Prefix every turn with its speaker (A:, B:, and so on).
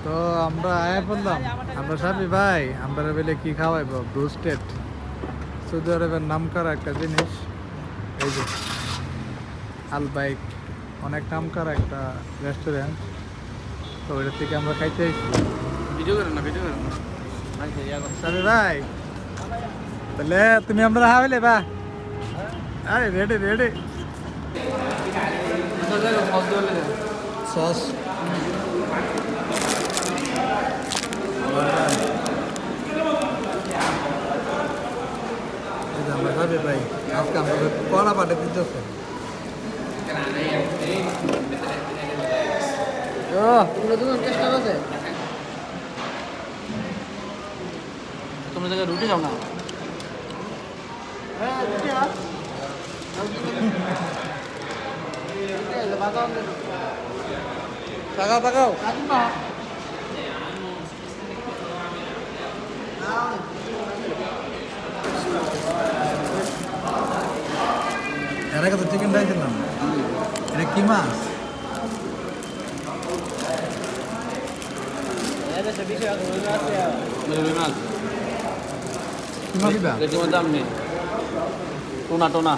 A: তো আমরা আয়া পড়লাম, আমরা সাবি ভাই আমরা বেলে কি খাওয়াইব? ব্রুস্টেড, সৌদি আরবের নাম করা একটা জিনিস। এই যে আল বাইক, অনেক নাম করা একটা রেস্টুরেন্ট। তো ওইটা থেকে আমরা খাইতে আইছি।
B: ভিডিও করেন না, ভিডিও করেন না।
A: সাবি ভাই তাহলে তুমি আমরা হাওয়াইলে বা? আরে রেডি রেডি। সস আমরা খাবি ভাই, আজকে আমাদের কড়া পাঠে দিতেছে।
B: তোমরা জায়গায় রুটি খাও না?
A: তাকাও তাকাও। এর আগে তো চিকেন খাইছিলাম, এটা কি মাছ?
B: রুই মাছ।
A: কি মাছ এটা?
B: এটির মধ্যে দাম নেই। টোনা টোনা।